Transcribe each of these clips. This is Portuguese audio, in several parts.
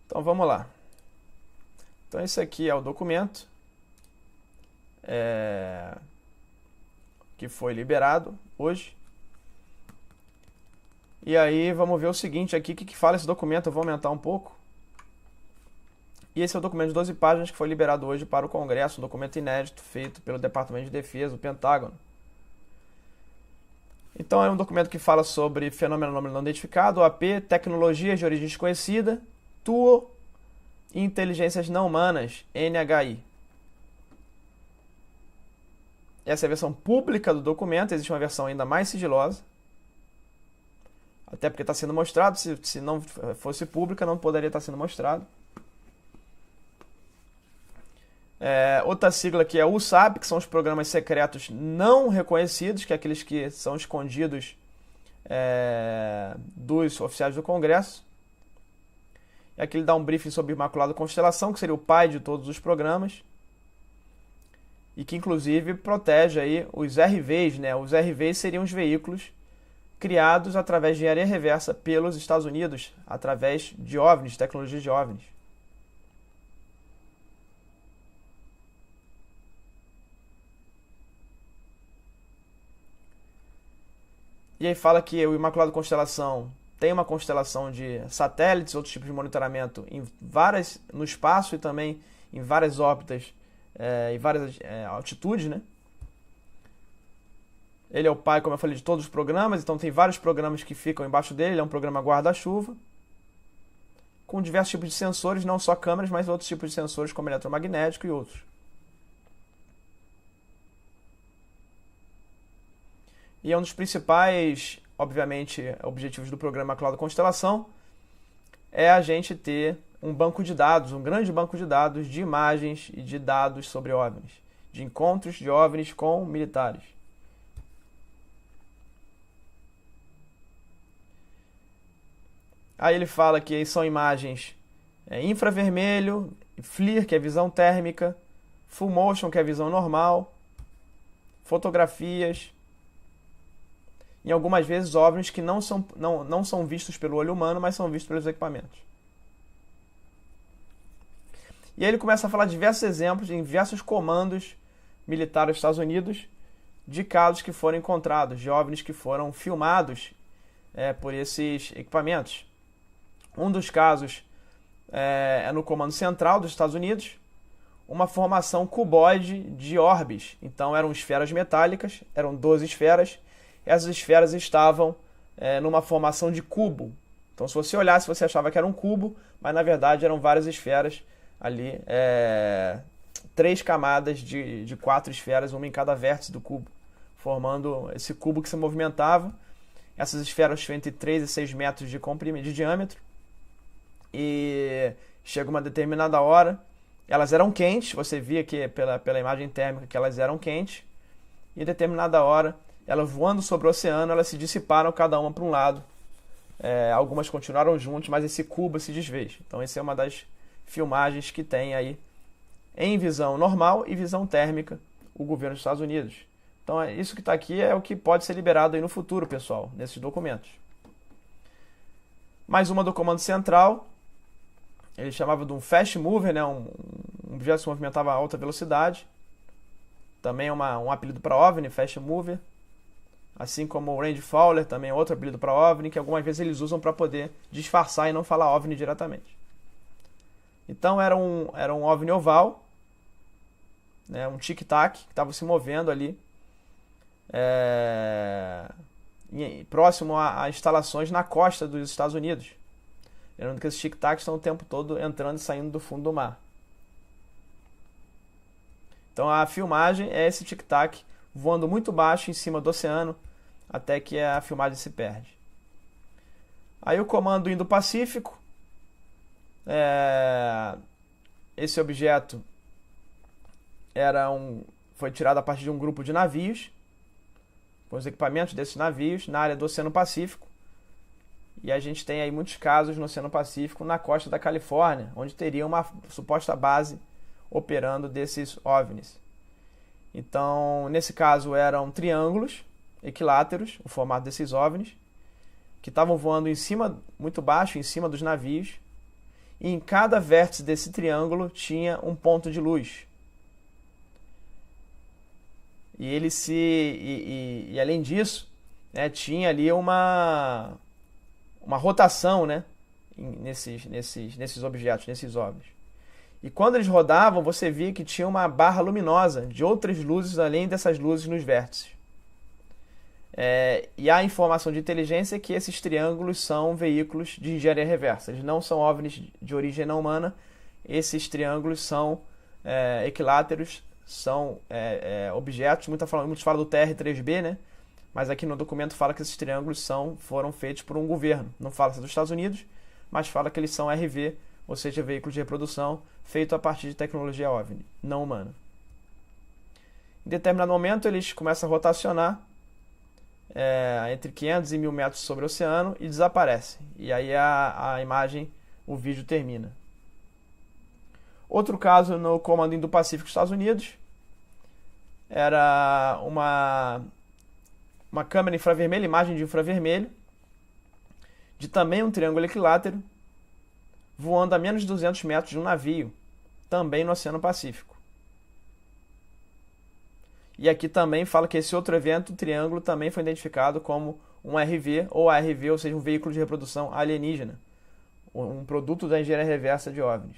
Então vamos lá. Então esse aqui é o documento que foi liberado hoje. E aí vamos ver o seguinte aqui, o que fala esse documento. Eu vou aumentar um pouco. E esse é o documento de 12 páginas que foi liberado hoje para o Congresso, um documento inédito feito pelo Departamento de Defesa, o Pentágono. Então é um documento que fala sobre fenômeno não identificado, OAP, tecnologias de origem desconhecida, TUO e inteligências não humanas, NHI. Essa é a versão pública do documento, existe uma versão ainda mais sigilosa, até porque está sendo mostrado, se não fosse pública não poderia estar sendo mostrado. Outra sigla aqui é USAP, que são os programas secretos não reconhecidos, que é aqueles que são escondidos dos oficiais do Congresso. E aqui ele dá um briefing sobre o Imaculado Constelação, que seria o pai de todos os programas, e que inclusive protege aí os RVs, né? Os RVs seriam os veículos criados através de engenharia reversa pelos Estados Unidos, através de OVNIs, tecnologias de OVNIs. E aí fala que o Imaculado Constelação tem uma constelação de satélites, outros tipos de monitoramento no espaço e também em várias órbitas e várias altitudes, né? Ele é o pai, como eu falei, de todos os programas, então tem vários programas que ficam embaixo dele. Ele é um programa guarda-chuva, com diversos tipos de sensores, não só câmeras, mas outros tipos de sensores como eletromagnético e outros. E é um dos principais, obviamente, objetivos do programa Imaculado Constelação é a gente ter um banco de dados, um grande banco de dados de imagens e de dados sobre OVNIs, de encontros de OVNIs com militares. Aí ele fala que são imagens infravermelho, FLIR, que é visão térmica, Full Motion, que é visão normal, fotografias, e algumas vezes OVNIs que não são vistos pelo olho humano, mas são vistos pelos equipamentos. E aí ele começa a falar de diversos exemplos, em diversos comandos militares dos Estados Unidos, de casos que foram encontrados, de OVNIs que foram filmados por esses equipamentos. Um dos casos é no Comando Central dos Estados Unidos, uma formação cuboide de orbes. Então eram esferas metálicas, eram 12 esferas. Essas esferas estavam numa formação de cubo. Então se você olhasse, você achava que era um cubo, mas na verdade eram várias esferas ali, 3 camadas de 4 esferas, uma em cada vértice do cubo, formando esse cubo que se movimentava. Essas esferas tinham entre 3 e 6 metros de diâmetro. E chega uma determinada hora, elas eram quentes, você via que pela imagem térmica que elas eram quentes, e em determinada hora, elas voando sobre o oceano, elas se dissiparam cada uma para um lado. Algumas continuaram juntas, mas esse cubo se desfez. Então essa é uma das filmagens que tem aí em visão normal e visão térmica o governo dos Estados Unidos. Então isso que está aqui é o que pode ser liberado aí no futuro, pessoal, nesses documentos. Mais uma do Comando Central. Ele chamava de um fast mover, né? um objeto que se movimentava a alta velocidade. Também é um apelido para OVNI, fast mover. Assim como o range fowler, também é outro apelido para OVNI, que algumas vezes eles usam para poder disfarçar e não falar OVNI diretamente. Então era um OVNI oval, né? Um tic-tac que estava se movendo ali, próximo a instalações na costa dos Estados Unidos. Lembrando que esses tic-tacs estão o tempo todo entrando e saindo do fundo do mar. Então a filmagem é esse tic-tac voando muito baixo em cima do oceano, até que a filmagem se perde. Aí o comando Indo-Pacífico, esse objeto foi tirado a partir de um grupo de navios, com os equipamentos desses navios, na área do Oceano Pacífico. E a gente tem aí muitos casos no Oceano Pacífico, na costa da Califórnia, onde teria uma suposta base operando desses OVNIs. Então, nesse caso, eram triângulos equiláteros, o formato desses OVNIs, que estavam voando muito baixo, em cima dos navios, e em cada vértice desse triângulo tinha um ponto de luz. E ele e além disso, né, tinha ali uma rotação, né, nesses objetos, nesses OVNIs. E quando eles rodavam, você via que tinha uma barra luminosa de outras luzes além dessas luzes nos vértices. E a informação de inteligência é que esses triângulos são veículos de engenharia reversa. Eles não são OVNIs de origem não humana. Esses triângulos são equiláteros, são objetos. Muitos falam do TR-3B, né? Mas aqui no documento fala que esses triângulos foram feitos por um governo. Não fala se é dos Estados Unidos, mas fala que eles são RV, ou seja, veículos de reprodução, feito a partir de tecnologia OVNI, não humana. Em determinado momento, eles começam a rotacionar entre 500 e 1.000 metros sobre o oceano e desaparecem. E aí a imagem, o vídeo termina. Outro caso no Comando Indo-Pacífico dos Estados Unidos era uma câmera infravermelha, imagem de infravermelho, de também um triângulo equilátero, voando a menos de 200 metros de um navio, também no Oceano Pacífico. E aqui também fala que esse outro evento, o triângulo, também foi identificado como um RV, ou ARV, ou seja, um veículo de reprodução alienígena, um produto da engenharia reversa de OVNIs.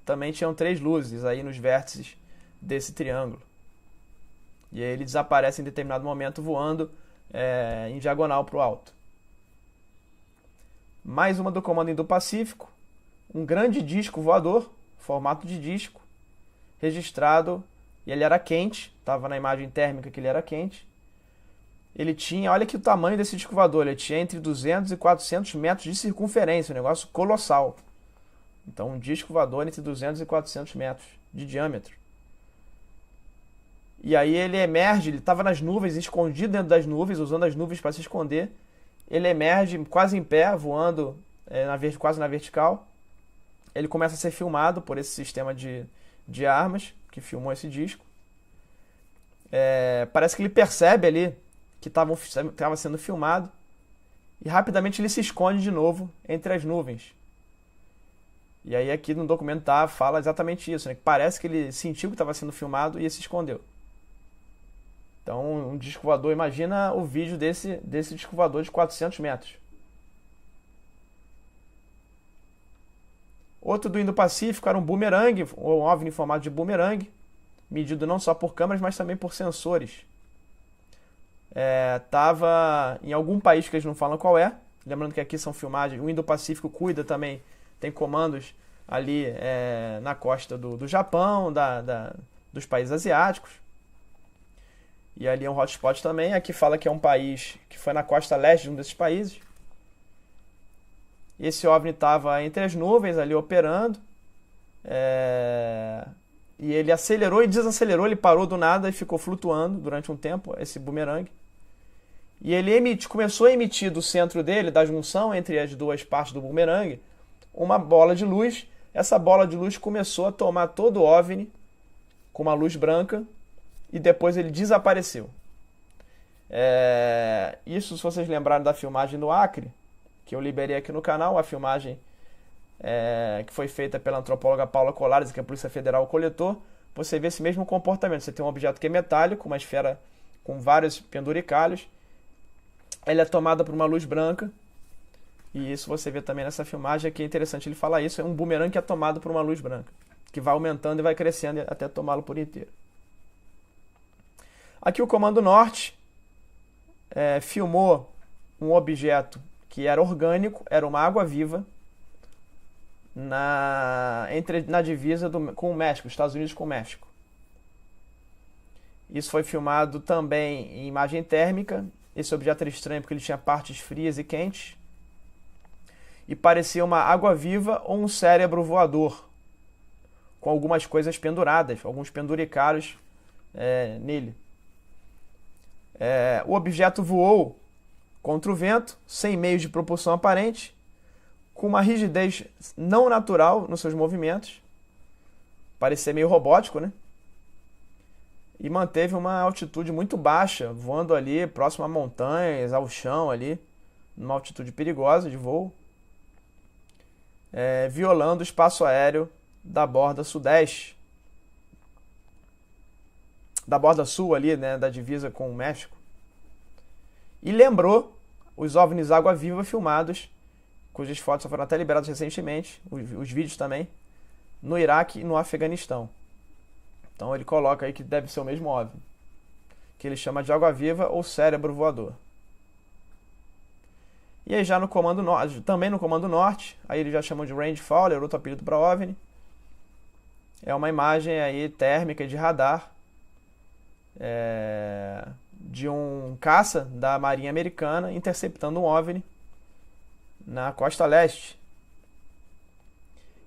Também tinham 3 luzes aí nos vértices desse triângulo. E aí ele desaparece em determinado momento voando em diagonal para o alto. Mais uma do Comando Indo-Pacífico, um grande disco voador, formato de disco, registrado, e ele era quente, estava na imagem térmica que ele era quente. Ele tinha, olha que o tamanho desse disco voador, ele tinha entre 200 e 400 metros de circunferência, um negócio colossal. Então um disco voador entre 200 e 400 metros de diâmetro. E aí ele emerge, ele estava nas nuvens, escondido dentro das nuvens, usando as nuvens para se esconder. Ele emerge quase em pé, voando quase na vertical. Ele começa a ser filmado por esse sistema de armas que filmou esse disco. Parece que ele percebe ali que estava sendo filmado e rapidamente ele se esconde de novo entre as nuvens. E aí aqui no documento fala exatamente isso, né? Que parece que ele sentiu que estava sendo filmado e se escondeu. Então, um disco voador, imagina o vídeo desse disco voador de 400 metros. Outro do Indo-Pacífico era um bumerangue, ou um OVNI em formato de bumerangue, medido não só por câmeras, mas também por sensores. Estava em algum país que eles não falam qual é. Lembrando que aqui são filmagens. O Indo-Pacífico cuida também, tem comandos ali na costa do Japão, dos países asiáticos. E ali é um hotspot também. Aqui fala que é um país que foi na costa leste de um desses países. Esse OVNI estava entre as nuvens ali operando. E ele acelerou e desacelerou. Ele parou do nada e ficou flutuando durante um tempo, esse bumerangue. E ele começou a emitir do centro dele, da junção entre as duas partes do bumerangue, uma bola de luz. Essa bola de luz começou a tomar todo o OVNI com uma luz branca. E depois ele desapareceu. Isso, se vocês lembrarem da filmagem do Acre, que eu liberei aqui no canal, a filmagem que foi feita pela antropóloga Paula Colares, que a Polícia Federal coletou, você vê esse mesmo comportamento. Você tem um objeto que é metálico, uma esfera com vários penduricalhos. Ela é tomada por uma luz branca. E isso você vê também nessa filmagem. Aqui é interessante ele falar isso. É um bumerangue que é tomado por uma luz branca, que vai aumentando e vai crescendo até tomá-lo por inteiro. Aqui o Comando Norte filmou um objeto que era orgânico, era uma água-viva, na divisa com o México, Estados Unidos com o México. Isso foi filmado também em imagem térmica. Esse objeto era estranho porque ele tinha partes frias e quentes. E parecia uma água-viva ou um cérebro voador, com algumas coisas penduradas, alguns penduricalhos nele. O objeto voou contra o vento, sem meios de propulsão aparente, com uma rigidez não natural nos seus movimentos. Parecia meio robótico, né? e manteve uma altitude muito baixa, voando ali próximo a montanhas, ao chão ali, numa altitude perigosa de voo, violando o espaço aéreo da borda sudeste, da borda sul ali, né, da divisa com o México. E lembrou os OVNIs água-viva filmados, cujas fotos foram até liberadas recentemente, os vídeos também, no Iraque e no Afeganistão. Então ele coloca aí que deve ser o mesmo OVNI, que ele chama de água-viva ou cérebro voador. E aí já no comando norte, também no comando norte, aí eles já chamam de range fowler, outro apelido para OVNI. É uma imagem aí térmica de radar de um caça da Marinha Americana interceptando um OVNI na costa leste.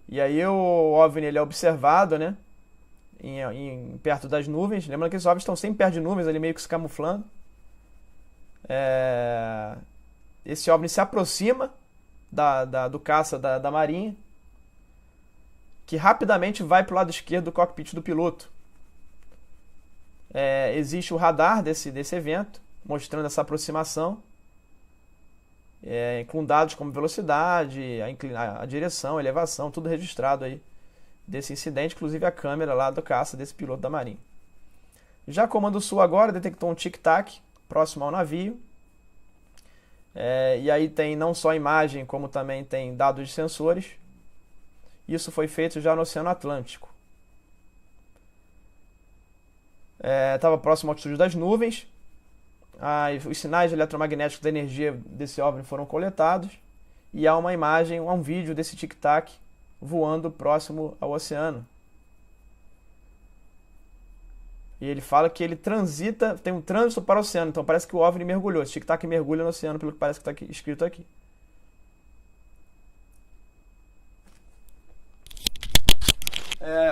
E aí o OVNI ele é observado, né, perto das nuvens. Lembrando que esses OVNIs estão sempre perto de nuvens, ali meio que se camuflando. Esse OVNI se aproxima do caça da Marinha, que rapidamente vai para o lado esquerdo do cockpit do piloto. Existe o radar desse evento, mostrando essa aproximação, com dados como velocidade, a direção, a elevação, tudo registrado aí desse incidente, inclusive a câmera lá do caça desse piloto da Marinha. Já Comando Sul agora detectou um tic-tac próximo ao navio. E aí tem não só imagem, como também tem dados de sensores. Isso foi feito já no Oceano Atlântico. Estava próximo à altitude das nuvens. Os sinais eletromagnéticos da energia desse OVNI foram coletados. E há uma imagem, um vídeo desse tic-tac voando próximo ao oceano. E ele fala que ele transita, tem um trânsito para o oceano, então parece que o OVNI mergulhou. Esse tic-tac mergulha no oceano, pelo que parece que está escrito aqui.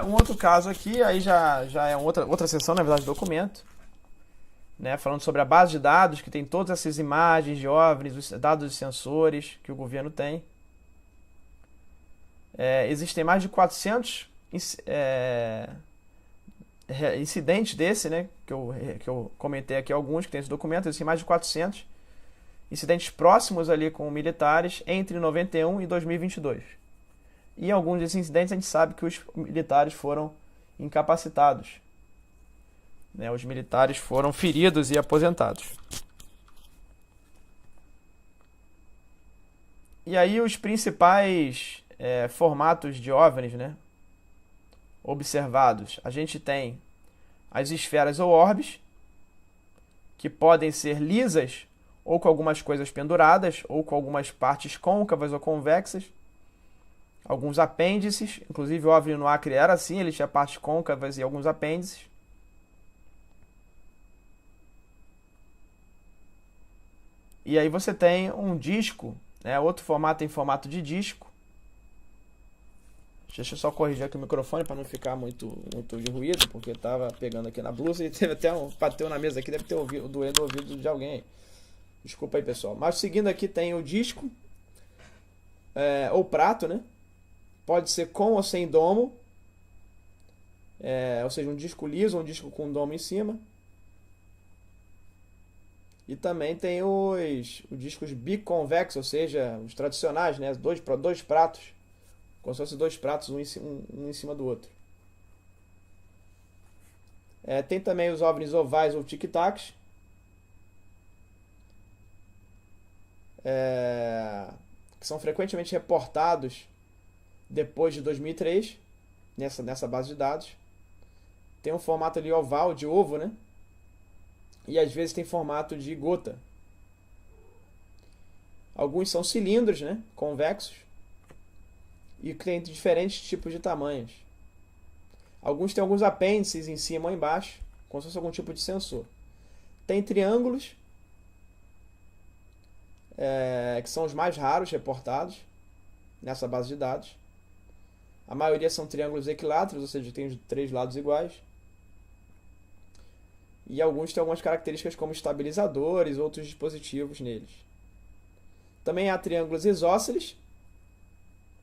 Um outro caso aqui, aí já é outra seção, na verdade, do documento, né, falando sobre a base de dados, que tem todas essas imagens de OVNIs, os dados de sensores que o governo tem. Existem mais de 400 incidentes desse, né, que eu comentei aqui alguns, que tem esse documento. Existem mais de 400 incidentes próximos ali com militares entre 91 e 2022. E em alguns desses incidentes a gente sabe que os militares foram incapacitados, né, os militares foram feridos e aposentados. E aí os principais formatos de OVNIs, né, observados. A gente tem as esferas ou orbes, que podem ser lisas ou com algumas coisas penduradas, ou com algumas partes côncavas ou convexas. Alguns apêndices, inclusive o OVNI no Acre era assim, ele tinha partes côncavas e alguns apêndices. E aí você tem um disco, né, outro formato em formato de disco. Deixa eu só corrigir aqui o microfone para não ficar muito de ruído, porque estava pegando aqui na blusa e teve até bateu na mesa aqui, deve ter doendo o ouvido de alguém. Desculpa aí, pessoal. Mas seguindo aqui tem o disco, ou prato, né? Pode ser com ou sem domo, ou seja, um disco liso ou um disco com domo em cima. E também tem os discos biconvexos, ou seja, os tradicionais, né? Dois pratos, como se fossem dois pratos, um em cima do outro. Tem também os OVNIs ovais ou tic-tacs, que são frequentemente reportados depois de 2003, nessa base de dados. Tem um formato ali oval, de ovo, né? E às vezes tem formato de gota. Alguns são cilindros, né, convexos, e tem diferentes tipos de tamanhos. Alguns têm alguns apêndices em cima ou embaixo, como se fosse algum tipo de sensor. Tem triângulos, que são os mais raros reportados nessa base de dados. A maioria são triângulos equiláteros, ou seja, tem os três lados iguais. E alguns têm algumas características como estabilizadores, outros dispositivos neles. Também há triângulos isósceles,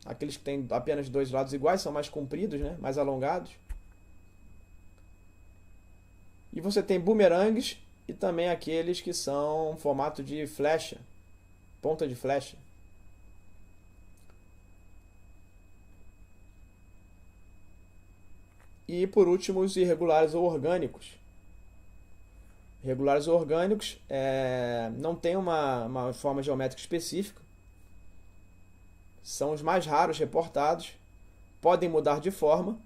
aqueles que têm apenas dois lados iguais, são mais compridos, né? Mais alongados. E você tem bumerangues e também aqueles que são formato de flecha, ponta de flecha. E por último, os irregulares ou orgânicos. Irregulares ou orgânicos não tem uma forma geométrica específica. São os mais raros reportados. Podem mudar de forma,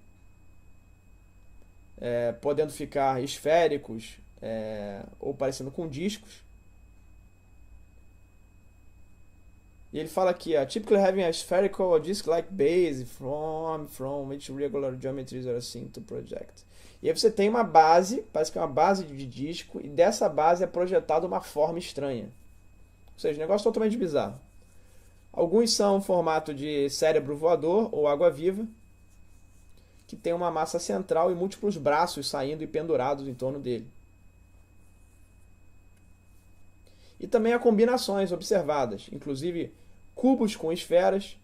podendo ficar esféricos ou parecendo com discos. E ele fala aqui, typically having a spherical or disc-like base from which regular geometries are seen to project. E aí você tem uma base, parece que é uma base de disco, e dessa base é projetada uma forma estranha. Ou seja, um negócio totalmente bizarro. Alguns são formato de cérebro voador ou água-viva, que tem uma massa central e múltiplos braços saindo e pendurados em torno dele. E também há combinações observadas, inclusive cubos com esferas,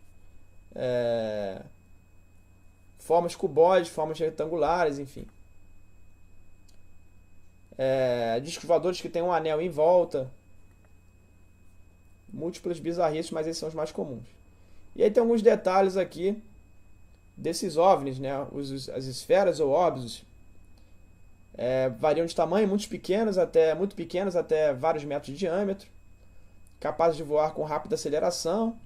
formas cuboides, formas retangulares, enfim. Discos voadores que tem um anel em volta. Múltiplas bizarrices, mas esses são os mais comuns. E aí tem alguns detalhes aqui desses OVNIs, né? As esferas ou óbvios variam de tamanho, muito pequenos até vários metros de diâmetro, capazes de voar com rápida aceleração.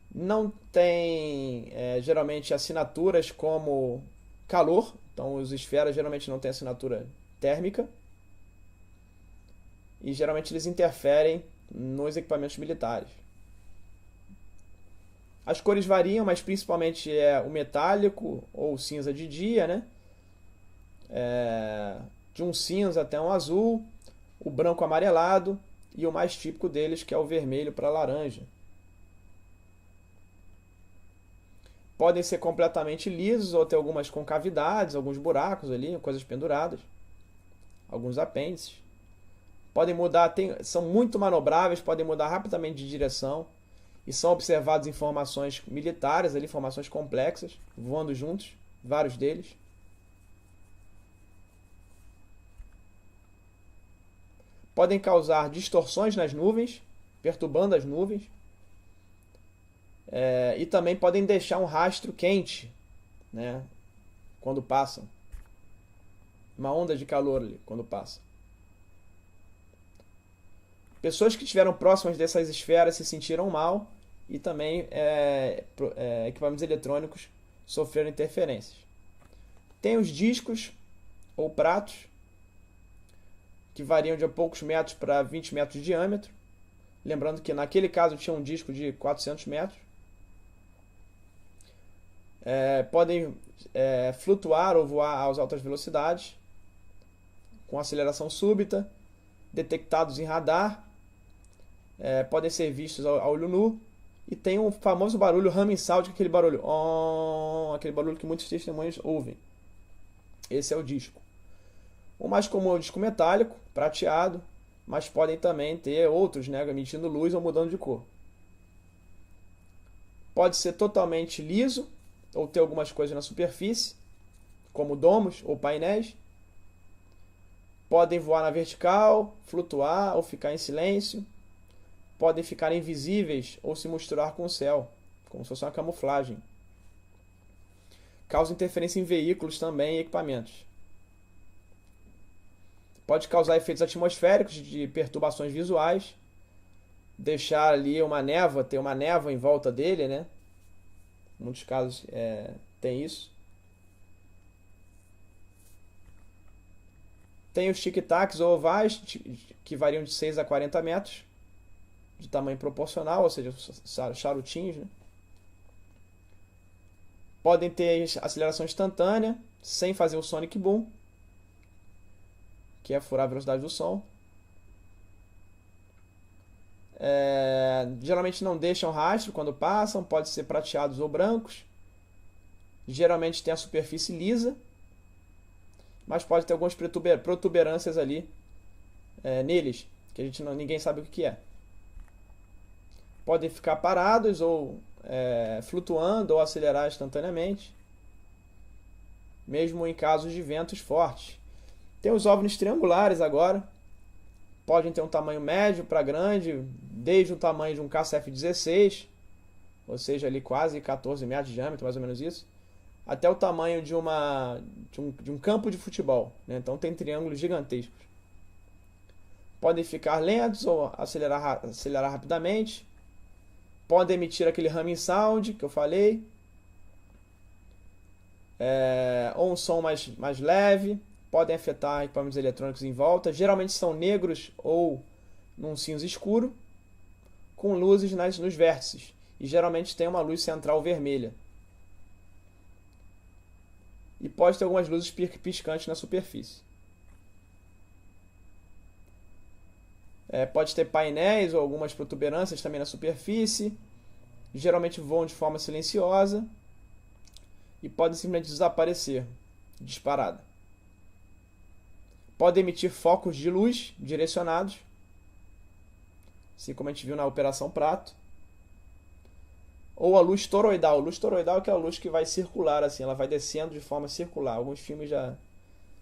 Não tem geralmente assinaturas como calor, então os esferas geralmente não têm assinatura térmica. E geralmente eles interferem nos equipamentos militares. As cores variam, mas principalmente o metálico ou cinza de dia, né? De um cinza até um azul, o branco amarelado e o mais típico deles, que é o vermelho para laranja. Podem ser completamente lisos ou ter algumas concavidades, alguns buracos ali, coisas penduradas, alguns apêndices. Podem mudar, são muito manobráveis, podem mudar rapidamente de direção e são observados em formações militares, ali, formações complexas, voando juntos, vários deles. Podem causar distorções nas nuvens, perturbando as nuvens. E também podem deixar um rastro quente, né, quando passam. Uma onda de calor ali, quando passa. Pessoas que estiveram próximas dessas esferas se sentiram mal e também equipamentos eletrônicos sofreram interferências. Tem os discos ou pratos, que variam de poucos metros para 20 metros de diâmetro. Lembrando que naquele caso tinha um disco de 400 metros. Podem flutuar ou voar às altas velocidades, com aceleração súbita, detectados em radar. Podem ser vistos a olho nu. E tem um famoso barulho humming sound, que é aquele barulho, aquele barulho que muitos testemunhas ouvem. Esse é o disco. O mais comum é o disco metálico, prateado, mas podem também ter outros, né, emitindo luz ou mudando de cor. Pode ser totalmente liso ou ter algumas coisas na superfície, como domos ou painéis. Podem voar na vertical, flutuar ou ficar em silêncio. Podem ficar invisíveis ou se misturar com o céu, como se fosse uma camuflagem. Causa interferência em veículos também e equipamentos. Pode causar efeitos atmosféricos de perturbações visuais, deixar ali uma névoa, ter uma névoa em volta dele, né? Em muitos casos tem isso. Tem os tic-tacs ou ovais, que variam de 6 a 40 metros, de tamanho proporcional, ou seja, charutinhos, né? Podem ter aceleração instantânea, sem fazer o sonic boom, que é furar a velocidade do som. Geralmente não deixam rastro quando passam, podem ser prateados ou brancos. Geralmente tem a superfície lisa, mas pode ter algumas protuberâncias ali neles, que ninguém sabe o que é. Podem ficar parados ou flutuando ou acelerar instantaneamente. mesmo em casos de ventos fortes. Tem os OVNIs triangulares agora, podem ter um tamanho médio para grande, desde o tamanho de um KCF-16, ou seja, ali quase 14 metros de diâmetro, mais ou menos isso, até o tamanho de um campo de futebol, né? Então tem triângulos gigantescos. Podem ficar lentos ou acelerar rapidamente. Podem emitir aquele humming sound que eu falei. Ou um som mais leve. Podem afetar equipamentos eletrônicos em volta. Geralmente são negros ou num cinza escuro, com luzes nos vértices. E geralmente tem uma luz central vermelha. E pode ter algumas luzes piscantes na superfície. Pode ter painéis ou algumas protuberâncias também na superfície. Geralmente voam de forma silenciosa. E podem simplesmente desaparecer, disparada. Podem emitir focos de luz direcionados, assim como a gente viu na Operação Prato. Ou a luz toroidal. A luz toroidal é aquela luz que vai circular, assim, ela vai descendo de forma circular. Alguns filmes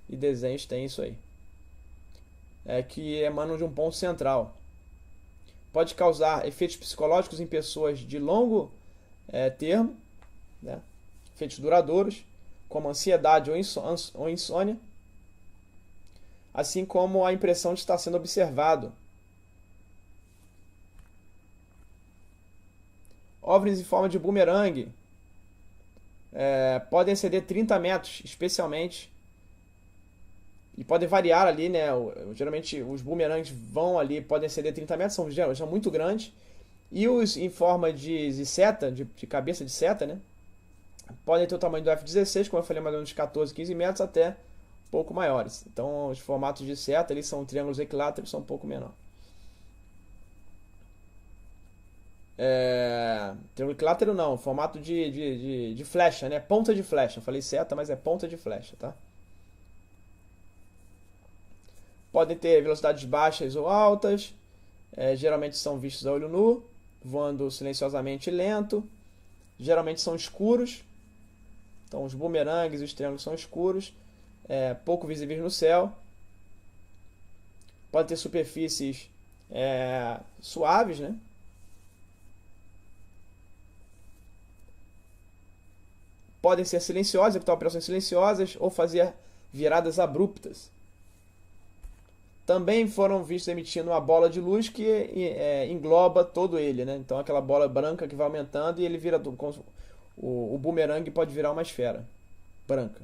e desenhos têm isso aí. Que emanam de um ponto central. Pode causar efeitos psicológicos em pessoas de longo termo, né? Efeitos duradouros, como ansiedade ou insônia, assim como a impressão de estar sendo observado. OVNIs em forma de bumerangue podem exceder 30 metros, especialmente, e podem variar ali, né? Geralmente os bumerangues vão ali, podem exceder 30 metros, são muito grandes, e os em forma de seta, de cabeça de seta, né? Podem ter o tamanho do F-16, como eu falei, mais ou menos 14, 15 metros, até um pouco maiores. Então os formatos de seta, eles são triângulos equiláteros, são um pouco menor. Triângulo equilátero não, formato de flecha, né? Ponta de flecha. Eu falei seta, mas é ponta de flecha, tá? Podem ter velocidades baixas ou altas. Geralmente são vistos a olho nu, voando silenciosamente e lento. Geralmente são escuros. Então os bumerangues e os triângulos são escuros, pouco visíveis no céu. Pode ter superfícies suaves, né? Podem ser silenciosas, executar operações silenciosas ou fazer viradas abruptas. Também foram vistos emitindo uma bola de luz que engloba todo ele, né? Então aquela bola branca que vai aumentando e ele vira o bumerangue pode virar uma esfera branca.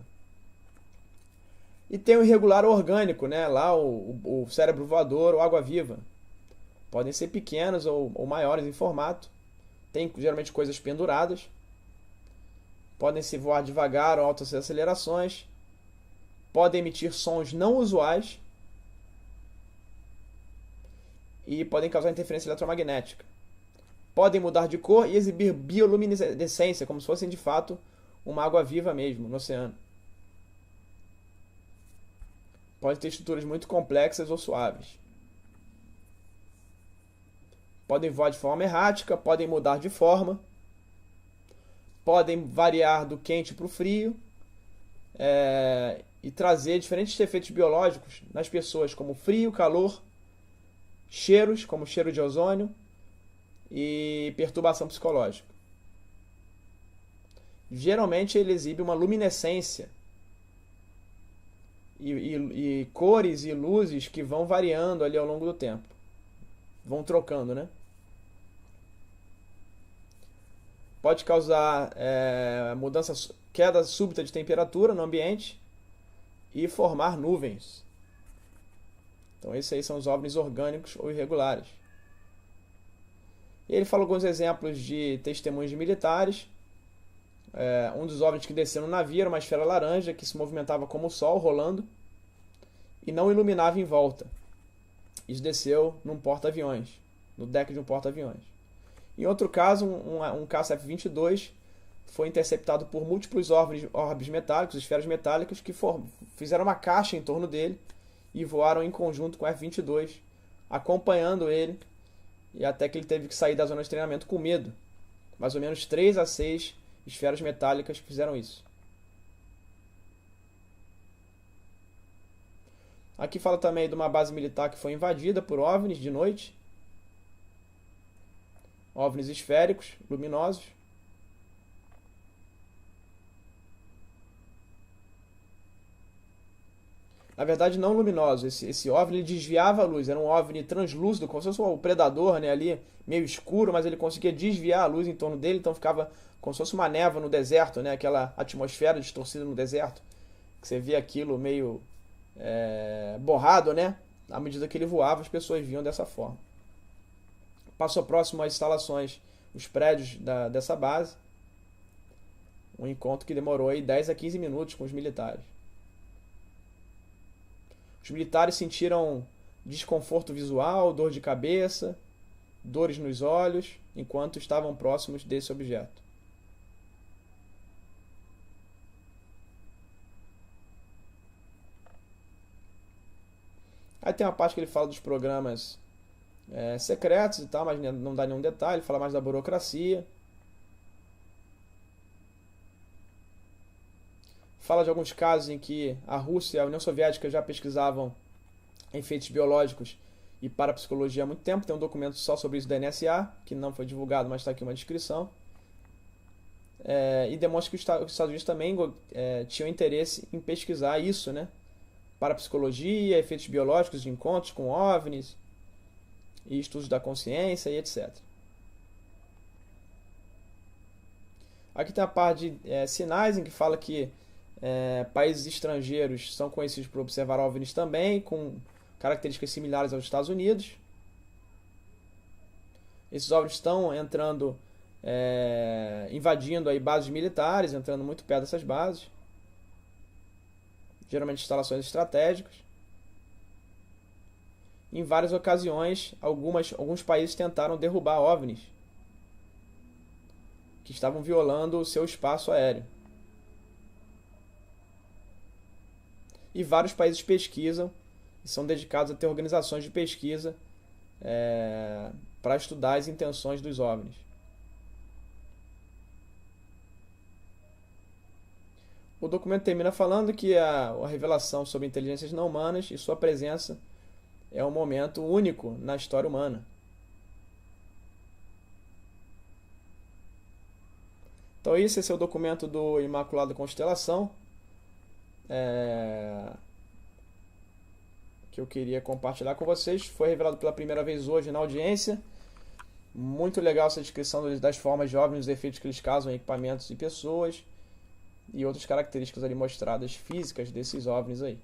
E tem o irregular orgânico, né? Lá o cérebro voador ou água-viva. Podem ser pequenos ou maiores em formato. Tem geralmente coisas penduradas. Podem se voar devagar ou altas acelerações. Podem emitir sons não usuais. E podem causar interferência eletromagnética. Podem mudar de cor e exibir bioluminescência, como se fossem de fato uma água viva mesmo, no oceano. Podem ter estruturas muito complexas ou suaves. Podem voar de forma errática, podem mudar de forma. Podem variar do quente para o frio. E trazer diferentes efeitos biológicos nas pessoas, como frio, calor, cheiros, como cheiro de ozônio, e perturbação psicológica. Geralmente ele exibe uma luminescência e cores e luzes que vão variando ali ao longo do tempo. Vão trocando, né? Pode causar queda súbita de temperatura no ambiente e formar nuvens. Então esses aí são os OVNIs orgânicos ou irregulares. E ele fala alguns exemplos de testemunhos de militares. Um dos OVNIs que desceu no navio era uma esfera laranja que se movimentava como o sol, rolando, e não iluminava em volta. Isso desceu num porta-aviões, no deck de um porta-aviões. Em outro caso, um KCF-22 foi interceptado por múltiplos orbes metálicos, esferas metálicas, que fizeram uma caixa em torno dele e voaram em conjunto com o F-22, acompanhando ele, e até que ele teve que sair da zona de treinamento com medo. Mais ou menos 3 a 6 esferas metálicas fizeram isso. Aqui fala também de uma base militar que foi invadida por OVNIs de noite. OVNIs esféricos, luminosos. Na verdade, não luminoso. Esse OVNI ele desviava a luz. Era um OVNI translúcido, como se fosse o predador, né, ali, meio escuro, mas ele conseguia desviar a luz em torno dele, então ficava como se fosse uma névoa no deserto, né, aquela atmosfera distorcida no deserto, que você via aquilo meio borrado, né? À medida que ele voava, as pessoas viam dessa forma. Passou próximo às instalações, os prédios dessa base. Um encontro que demorou aí 10 a 15 minutos com os militares. Os militares sentiram desconforto visual, dor de cabeça, dores nos olhos, enquanto estavam próximos desse objeto. Aí tem uma parte que ele fala dos programas secretos e tal, mas não dá nenhum detalhe, fala mais da burocracia. Fala de alguns casos em que a Rússia e a União Soviética já pesquisavam efeitos biológicos e parapsicologia há muito tempo. Tem um documento só sobre isso da NSA, que não foi divulgado, mas está aqui uma descrição. E demonstra que os Estados Unidos também tinham interesse em pesquisar isso, né? Parapsicologia, efeitos biológicos de encontros com OVNIs, e estudos da consciência e etc. Aqui tem a parte de sinais, em que fala que países estrangeiros são conhecidos por observar OVNIs também, com características similares aos Estados Unidos. Esses OVNIs estão entrando, invadindo aí bases militares, entrando muito perto dessas bases. Geralmente instalações estratégicas. Em várias ocasiões, alguns países tentaram derrubar OVNIs que estavam violando o seu espaço aéreo. E vários países pesquisam e são dedicados a ter organizações de pesquisa para estudar as intenções dos OVNIs. O documento termina falando que a revelação sobre inteligências não humanas e sua presença é um momento único na história humana. Então esse é o documento do Imaculada Constelação, que eu queria compartilhar com vocês. Foi revelado pela primeira vez hoje na audiência. Muito legal essa descrição das formas de OVNIs, os efeitos que eles causam em equipamentos e pessoas, e outras características ali mostradas físicas desses OVNIs aí.